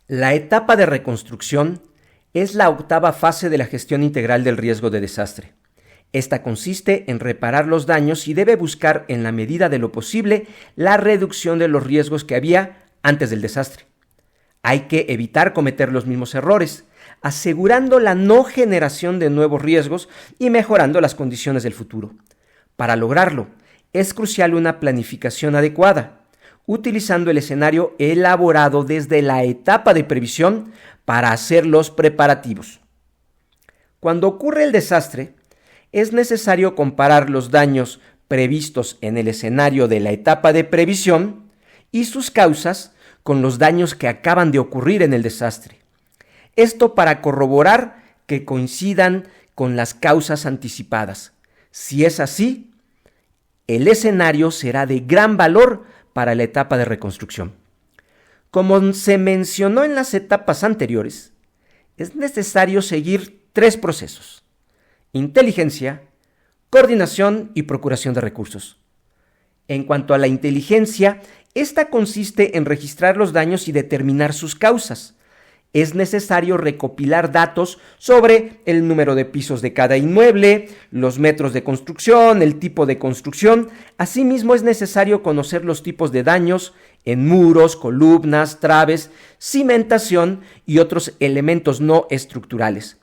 La etapa de reconstrucción es la octava fase de la gestión integral del riesgo de desastre. Esta consiste en reparar los daños y debe buscar, en la medida de lo posible, la reducción de los riesgos que había antes del desastre. Hay que evitar cometer los mismos errores, asegurando la no generación de nuevos riesgos y mejorando las condiciones del futuro. Para lograrlo, es crucial una planificación adecuada, utilizando el escenario elaborado desde la etapa de previsión para hacer los preparativos. Cuando ocurre el desastre, es necesario comparar los daños previstos en el escenario de la etapa de previsión y sus causas con los daños que acaban de ocurrir en el desastre. Esto para corroborar que coincidan con las causas anticipadas. Si es así, el escenario será de gran valor para la etapa de reconstrucción. Como se mencionó en las etapas anteriores, es necesario seguir 3 procesos: inteligencia, coordinación y procuración de recursos. En cuanto a la inteligencia, esta consiste en registrar los daños y determinar sus causas. Es necesario recopilar datos sobre el número de pisos de cada inmueble, los metros de construcción, el tipo de construcción. Asimismo, es necesario conocer los tipos de daños en muros, columnas, traves, cimentación y otros elementos no estructurales.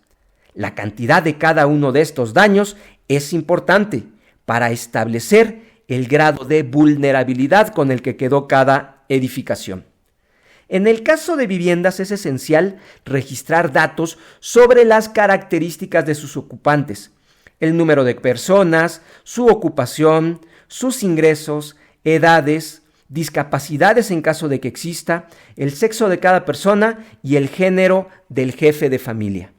La cantidad de cada uno de estos daños es importante para establecer el grado de vulnerabilidad con el que quedó cada edificación. En el caso de viviendas es esencial registrar datos sobre las características de sus ocupantes, el número de personas, su ocupación, sus ingresos, edades, discapacidades en caso de que exista, el sexo de cada persona y el género del jefe de familia.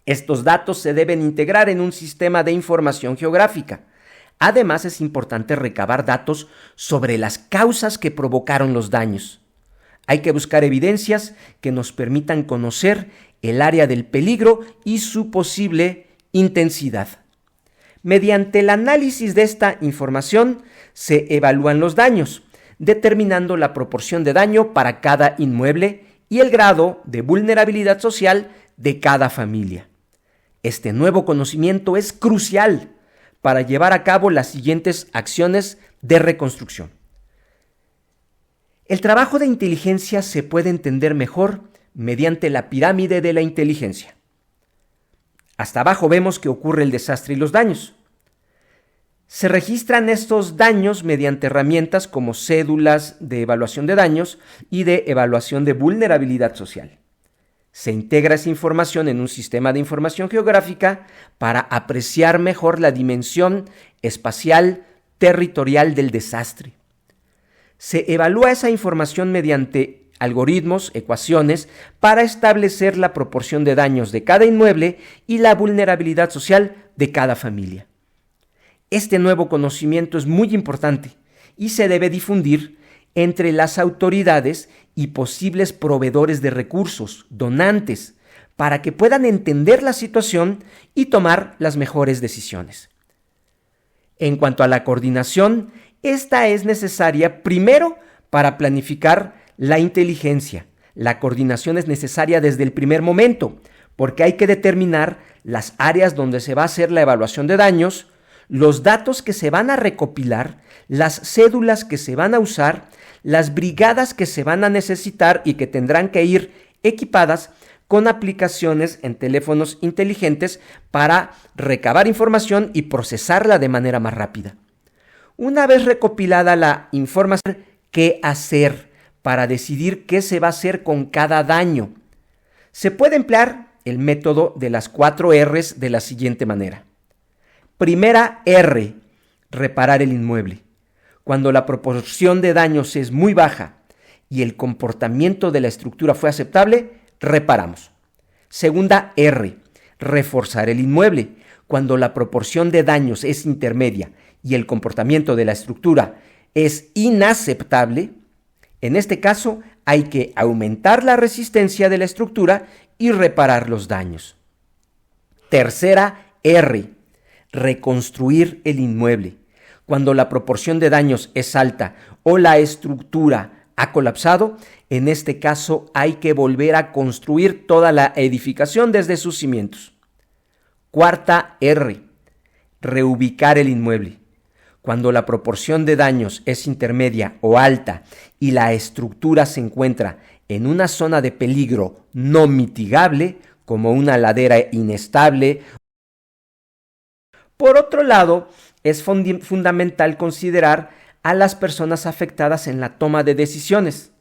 Estos datos se deben integrar en un sistema de información geográfica. Además, es importante recabar datos sobre las causas que provocaron los daños. Hay que buscar evidencias que nos permitan conocer el área del peligro y su posible intensidad. Mediante el análisis de esta información se evalúan los daños, determinando la proporción de daño para cada inmueble y el grado de vulnerabilidad social de cada familia. Este nuevo conocimiento es crucial para llevar a cabo las siguientes acciones de reconstrucción. El trabajo de inteligencia se puede entender mejor mediante la pirámide de la inteligencia. Hasta abajo vemos que ocurre el desastre y los daños. Se registran estos daños mediante herramientas como cédulas de evaluación de daños y de evaluación de vulnerabilidad social. Se integra esa información en un sistema de información geográfica para apreciar mejor la dimensión espacial territorial del desastre. Se evalúa esa información mediante algoritmos, ecuaciones, para establecer la proporción de daños de cada inmueble y la vulnerabilidad social de cada familia. Este nuevo conocimiento es muy importante y se debe difundir entre las autoridades y posibles proveedores de recursos, donantes, para que puedan entender la situación y tomar las mejores decisiones. En cuanto a la coordinación, esta es necesaria primero para planificar la inteligencia. La coordinación es necesaria desde el primer momento, porque hay que determinar las áreas donde se va a hacer la evaluación de daños, los datos que se van a recopilar, las cédulas que se van a usar, las brigadas que se van a necesitar y que tendrán que ir equipadas con aplicaciones en teléfonos inteligentes para recabar información y procesarla de manera más rápida. Una vez recopilada la información, ¿qué hacer para decidir qué se va a hacer con cada daño? Se puede emplear el método de las 4 R's de la siguiente manera. Primera R, reparar el inmueble. Cuando la proporción de daños es muy baja y el comportamiento de la estructura fue aceptable, reparamos. Segunda R, reforzar el inmueble. Cuando la proporción de daños es intermedia y el comportamiento de la estructura es inaceptable, en este caso hay que aumentar la resistencia de la estructura y reparar los daños. Tercera R, reconstruir el inmueble. Cuando la proporción de daños es alta o la estructura ha colapsado, en este caso hay que volver a construir toda la edificación desde sus cimientos. Cuarta R, reubicar el inmueble. Cuando la proporción de daños es intermedia o alta y la estructura se encuentra en una zona de peligro no mitigable, como una ladera inestable. Por otro lado, es fundamental considerar a las personas afectadas en la toma de decisiones,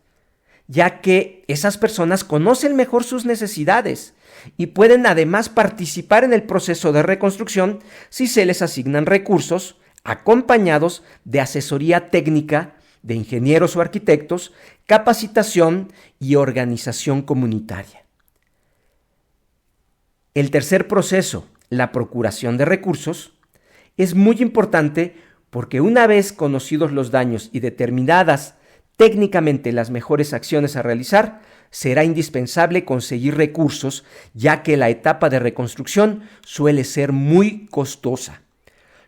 ya que esas personas conocen mejor sus necesidades y pueden además participar en el proceso de reconstrucción si se les asignan recursos acompañados de asesoría técnica de ingenieros o arquitectos, capacitación y organización comunitaria. El tercer proceso, la procuración de recursos, es muy importante porque una vez conocidos los daños y determinadas técnicamente las mejores acciones a realizar, será indispensable conseguir recursos, ya que la etapa de reconstrucción suele ser muy costosa.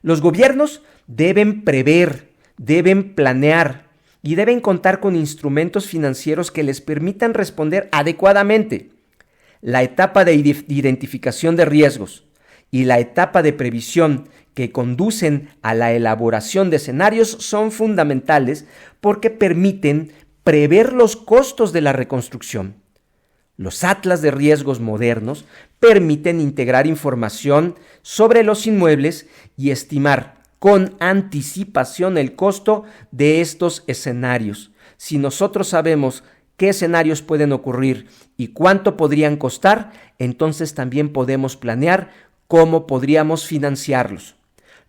Los gobiernos deben prever, deben planear y deben contar con instrumentos financieros que les permitan responder adecuadamente. La etapa de identificación de riesgos y la etapa de previsión que conducen a la elaboración de escenarios son fundamentales porque permiten prever los costos de la reconstrucción. Los atlas de riesgos modernos permiten integrar información sobre los inmuebles y estimar con anticipación el costo de estos escenarios. Si nosotros sabemos qué escenarios pueden ocurrir y cuánto podrían costar, entonces también podemos planear cómo podríamos financiarlos.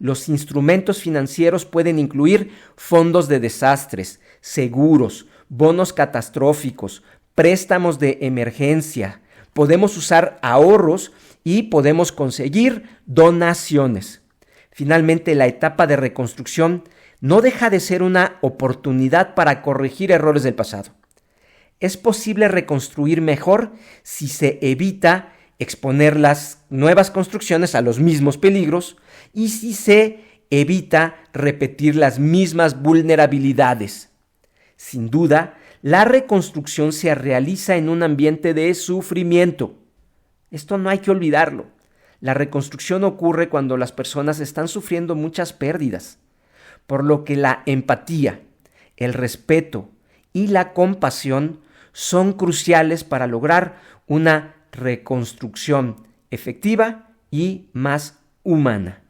Los instrumentos financieros pueden incluir fondos de desastres, seguros, bonos catastróficos, préstamos de emergencia. Podemos usar ahorros y podemos conseguir donaciones. Finalmente, la etapa de reconstrucción no deja de ser una oportunidad para corregir errores del pasado. Es posible reconstruir mejor si se evita exponer las nuevas construcciones a los mismos peligros y si se evita repetir las mismas vulnerabilidades. Sin duda, la reconstrucción se realiza en un ambiente de sufrimiento. Esto no hay que olvidarlo. La reconstrucción ocurre cuando las personas están sufriendo muchas pérdidas, por lo que la empatía, el respeto y la compasión son cruciales para lograr una reconstrucción efectiva y más humana.